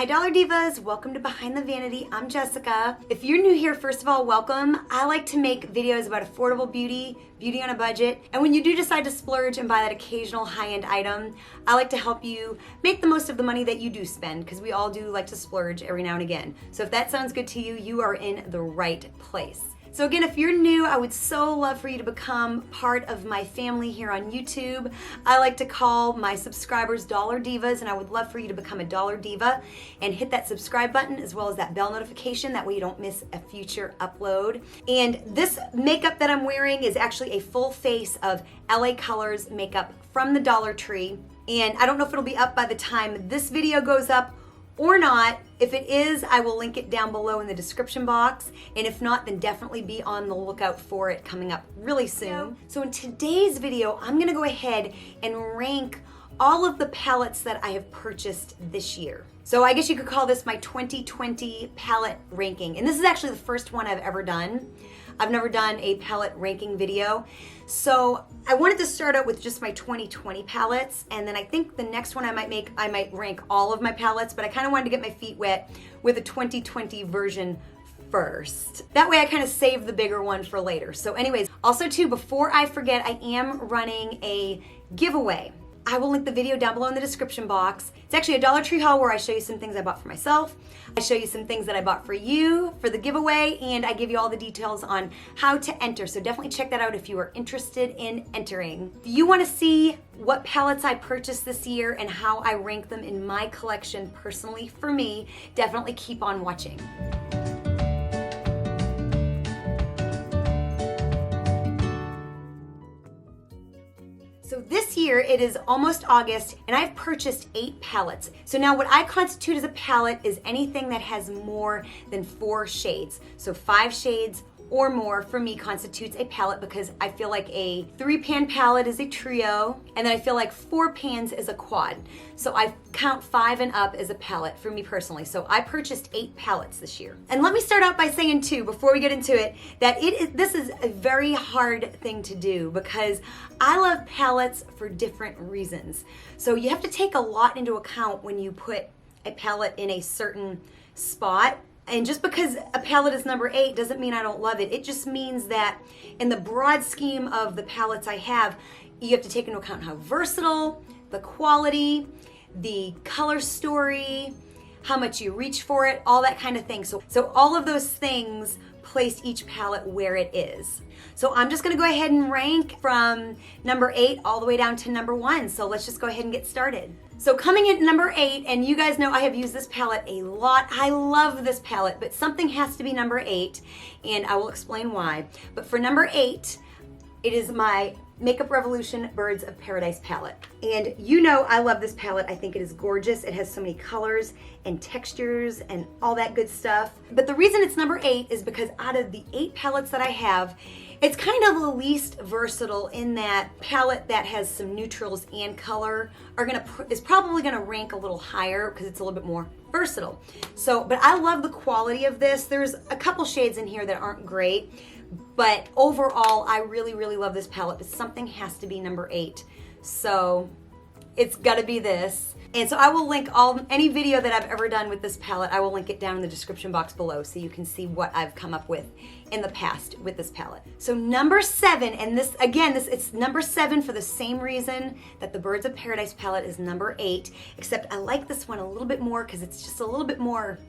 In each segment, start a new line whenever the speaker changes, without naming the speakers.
Hi Dollar Divas, welcome to Behind the Vanity. I'm Jessica. If you're new here, first of all, welcome. I like to make videos about affordable beauty on a budget, and when you do decide to splurge and buy that occasional high-end item, I like to help you make the most of the money that you do spend, because we all do like to splurge every now and again. So if that sounds good to you, you are in the right place. So again, if you're new, I would so love for you to become part of my family here on YouTube. I like to call my subscribers Dollar Divas, and I would love for you to become a Dollar Diva and hit that subscribe button as well as that bell notification. That way you don't miss a future upload. And this makeup that I'm wearing is actually a full face of LA Colors makeup from the Dollar Tree. And I don't know if it'll be up by the time this video goes up or not. If it is, I will link it down below in the description box. And if not, then definitely be on the lookout for it coming up really soon. So in today's video, I'm gonna go ahead and rank all of the palettes that I have purchased this year. So I guess you could call this my 2020 palette ranking. And this is actually the first one I've ever done. I've never done a palette ranking video. So I wanted to start out with just my 2020 palettes, and then I think the next one I might rank all of my palettes, but I kind of wanted to get my feet wet with a 2020 version first. That way I kind of save the bigger one for later. So anyways, also too, before I forget, I am running a giveaway. I will link the video down below in the description box. It's actually a Dollar Tree haul where I show you some things I bought for myself. I show you some things that I bought for you for the giveaway, and I give you all the details on how to enter. So definitely check that out if you are interested in entering. If you want to see what palettes I purchased this year and how I rank them in my collection personally for me, definitely keep on watching. So this year, it is almost August, and I've purchased 8 palettes. So now what I constitute as a palette is anything that has more than 4 shades. So 5 shades or more for me constitutes a palette, because I feel like a 3-pan palette is a trio, and then I feel like 4 pans is a quad. So I count 5 and up as a palette for me personally. So I purchased 8 palettes this year. And let me start out by saying too, before we get into it, that this is a very hard thing to do, because I love palettes for different reasons. So you have to take a lot into account when you put a palette in a certain spot. And just because a palette is number 8 doesn't mean I don't love it. It just means that in the broad scheme of the palettes I have, you have to take into account how versatile, the quality, the color story, how much you reach for it, all that kind of thing. So all of those things place each palette where it is. So I'm just gonna go ahead and rank from number 8 all the way down to number 1. So let's just go ahead and get started. So coming in at number 8, and you guys know I have used this palette a lot. I love this palette, but something has to be number 8, and I will explain why. But for number 8, it is my Makeup Revolution Birds of Paradise palette. And you know I love this palette. I think it is gorgeous. It has so many colors and textures and all that good stuff. But the reason it's number 8 is because out of the 8 palettes that I have, it's kind of the least versatile, in that palette that has some neutrals and color is probably gonna rank a little higher because it's a little bit more versatile. So, but I love the quality of this. There's a couple shades in here that aren't great, but overall, I really, really love this palette, but something has to be number 8. So it's gotta be this. And so I will link any video that I've ever done with this palette. I will link it down in the description box below so you can see what I've come up with in the past with this palette. So number 7, and this again, it's number 7 for the same reason that the Birds of Paradise palette is number 8, except I like this one a little bit more because it's just a little bit more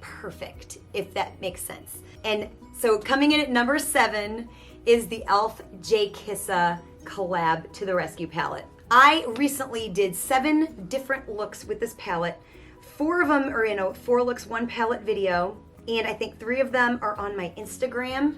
perfect, if that makes sense. And so coming in at number 7 is the e.l.f. JKiss Collab to the Rescue palette. I recently did 7 different looks with this palette. 4 of them are in a 4 looks 1 palette video, and I think 3 of them are on my Instagram.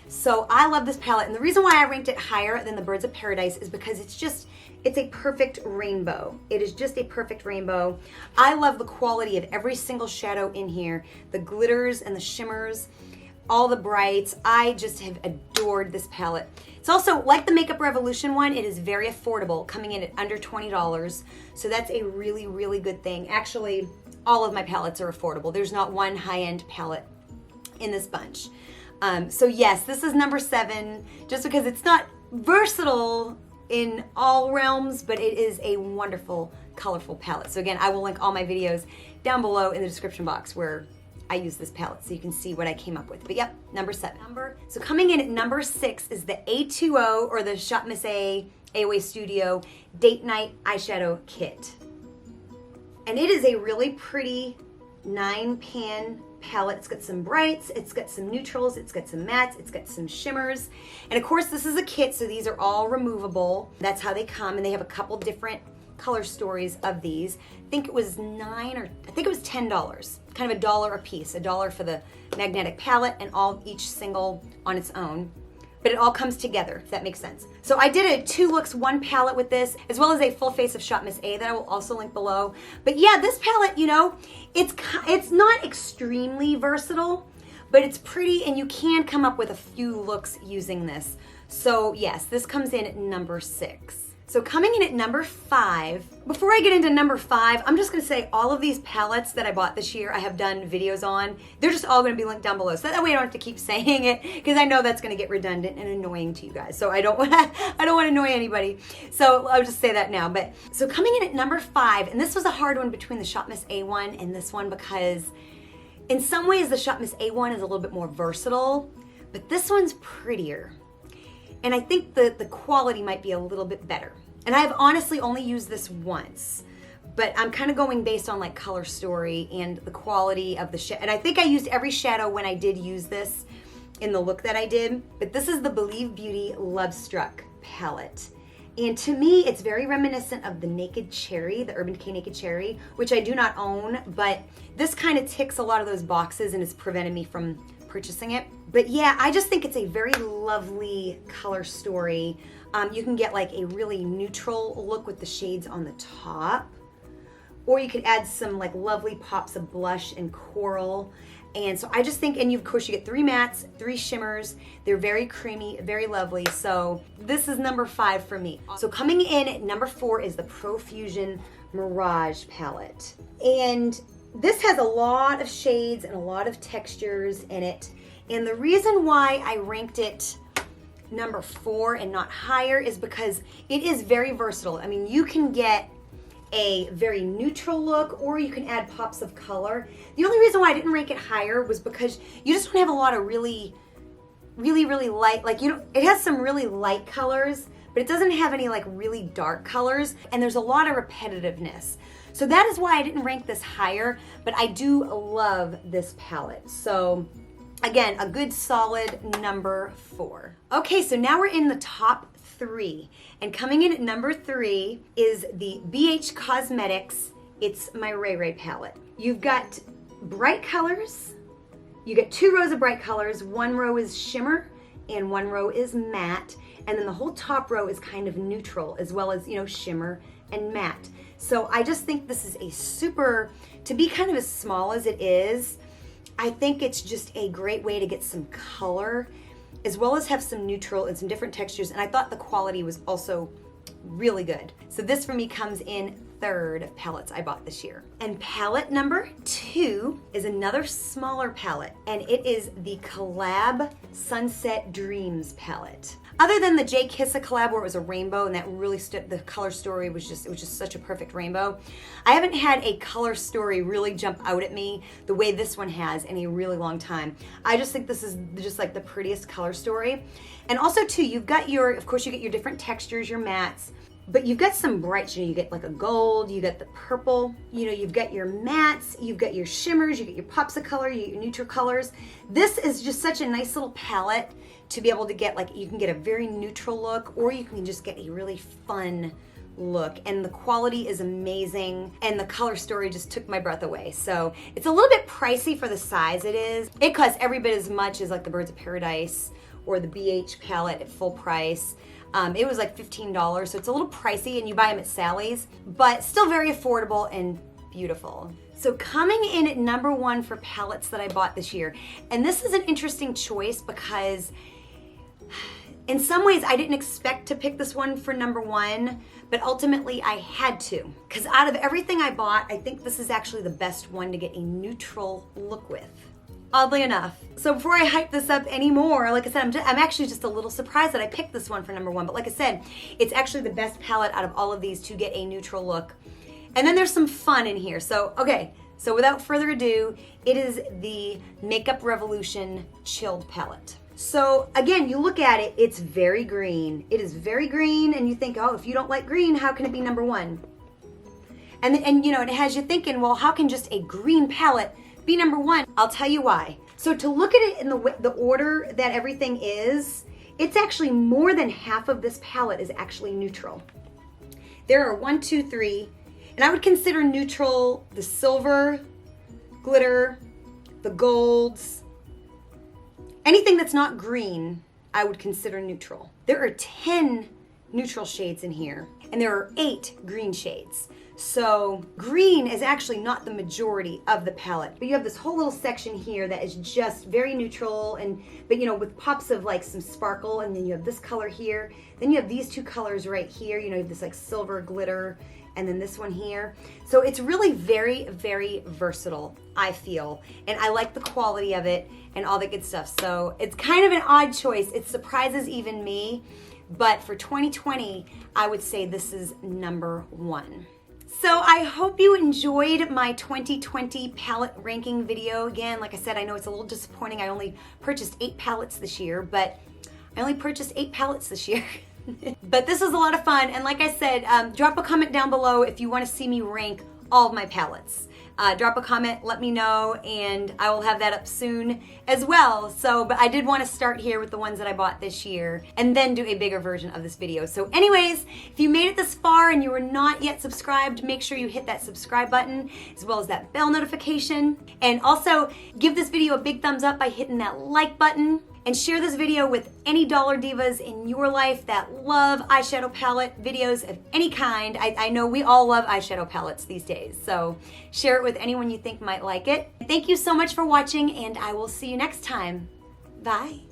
So I love this palette, and the reason why I ranked it higher than the Birds of Paradise is because it's a perfect rainbow. It is just a perfect rainbow. I love the quality of every single shadow in here, the glitters and the shimmers, all the brights. I just have adored this palette. It's also, like the Makeup Revolution one, it is very affordable, coming in at under $20. So that's a really, really good thing. Actually, all of my palettes are affordable. There's not one high-end palette in this bunch. So yes, this is number 7, just because it's not versatile in all realms, but it is a wonderful colorful palette. So again, I will link all my videos down below in the description box where I use this palette so you can see what I came up with. But yep, number 7. So coming in at number 6 is the A2O, or the Shop Miss A AOA Studio Date Night Eyeshadow Kit. And it is a really pretty 9-pan palette. It's got some brights, it's got some neutrals, it's got some mattes, it's got some shimmers. And of course this is a kit, so these are all removable. That's how they come, and they have a couple different color stories of these. I think it was $10, kind of $1 a piece, $1 for the magnetic palette and each single on its own. But it all comes together, if that makes sense. So I did a 2 looks, 1 palette with this, as well as a full face of Shop Miss A that I will also link below. But yeah, this palette, you know, it's not extremely versatile, but it's pretty, and you can come up with a few looks using this. So yes, this comes in at number 6. So coming in at number 5, before I get into number 5, I'm just gonna say all of these palettes that I bought this year, I have done videos on. They're just all gonna be linked down below. So that way I don't have to keep saying it, because I know that's gonna get redundant and annoying to you guys. So I don't wanna annoy anybody. So I'll just say that now. But so coming in at number 5, and this was a hard one between the Shop Miss A one and this one, because in some ways the Shop Miss A one is a little bit more versatile, but this one's prettier. And I think the quality might be a little bit better. And I've honestly only used this once, but I'm kind of going based on like color story and the quality of the shadow. And I think I used every shadow when I did use this in the look that I did. But this is the Believe Beauty Love Struck palette. And to me, it's very reminiscent of the Naked Cherry, the Urban Decay Naked Cherry, which I do not own, but this kind of ticks a lot of those boxes and has prevented me from purchasing it. But yeah, I just think it's a very lovely color story. You can get like a really neutral look with the shades on the top, or you could add some like lovely pops of blush and coral. And so I just think, and of course you get 3 mattes, 3 shimmers. They're very creamy, very lovely. So this is number 5 for me. So coming in at number 4 is the Profusion Mirage palette. And this has a lot of shades and a lot of textures in it. And the reason why I ranked it number 4 and not higher is because it is very versatile. I mean, you can get a very neutral look, or you can add pops of color. The only reason why I didn't rank it higher was because you just don't have a lot of really light, like it has some really light colors, but it doesn't have any like really dark colors, and there's a lot of repetitiveness. So that is why I didn't rank this higher, but I do love this palette. So again, a good solid number 4. Okay, so now we're in the top 3. And coming in at number 3 is the BH Cosmetics, it's my Raye palette. You've got bright colors. You get 2 rows of bright colors. 1 row is shimmer and 1 row is matte. And then the whole top row is kind of neutral, as well as, shimmer and matte. So I just think this is a super, to be kind of as small as it is, I think it's just a great way to get some color, as well as have some neutral and some different textures. And I thought the quality was also really good. So this for me comes in 3rd of palettes I bought this year. And palette number 2 is another smaller palette, and it is the Collab Sunset Dreams palette. Other than the JKiss collab where it was a rainbow and that really stood, the color story was just, it was just such a perfect rainbow. I haven't had a color story really jump out at me the way this one has in a really long time. I just think this is just like the prettiest color story. And also too, you've got of course you get your different textures, your mattes, but you've got some brights, you get like a gold, you get the purple, you've got your mattes, you've got your shimmers, you get your pops of color, you get your neutral colors. This is just such a nice little palette to be able to get, like, you can get a very neutral look, or you can just get a really fun look. And the quality is amazing, and the color story just took my breath away. So it's a little bit pricey for the size it is. It costs every bit as much as like the Birds of Paradise or the BH palette at full price. It was like $15, so it's a little pricey, and you buy them at Sally's, but still very affordable and beautiful. So coming in at number 1 for palettes that I bought this year, and this is an interesting choice because in some ways I didn't expect to pick this one for number 1, but ultimately I had to, because out of everything I bought, I think this is actually the best one to get a neutral look with, oddly enough. So before I hype this up anymore, like I said, I'm actually just a little surprised that I picked this one for number 1, but like I said, it's actually the best palette out of all of these to get a neutral look. And then there's some fun in here. So, okay, so without further ado, it is the Makeup Revolution Chilled Palette. So again, you look at it, it's very green. It is very green, and you think, oh, if you don't like green, how can it be number one? And you know, it has you thinking, well, how can just a green palette be number one? I'll tell you why. So to look at it in the order that everything is, it's actually more than half of this palette is actually neutral. There are 1, 2, 3, and I would consider neutral the silver, glitter, the golds, anything that's not green, I would consider neutral. There are 10 neutral shades in here, and there are 8 green shades. So green is actually not the majority of the palette, but you have this whole little section here that is just very neutral, but you know, with pops of like some sparkle, and then you have this color here, then you have these 2 colors right here, you know, you have this like silver glitter, and then this one here. So it's really very, very versatile, I feel, and I like the quality of it and all that good stuff. So it's kind of an odd choice. It surprises even me, but for 2020, I would say this is number 1. So I hope you enjoyed my 2020 palette ranking video. Again, like I said, I know it's a little disappointing. I only purchased 8 palettes this year, but I only purchased 8 palettes this year. But this was a lot of fun, and like I said, drop a comment down below if you want to see me rank all of my palettes. Drop a comment, let me know, and I will have that up soon as well. So, but I did want to start here with the ones that I bought this year and then do a bigger version of this video. So anyways, if you made it this far and you are not yet subscribed, make sure you hit that subscribe button as well as that bell notification. And also give this video a big thumbs up by hitting that like button. And share this video with any Dollar Divas in your life that love eyeshadow palette videos of any kind. I know we all love eyeshadow palettes these days, so share it with anyone you think might like it. Thank you so much for watching, and I will see you next time. Bye.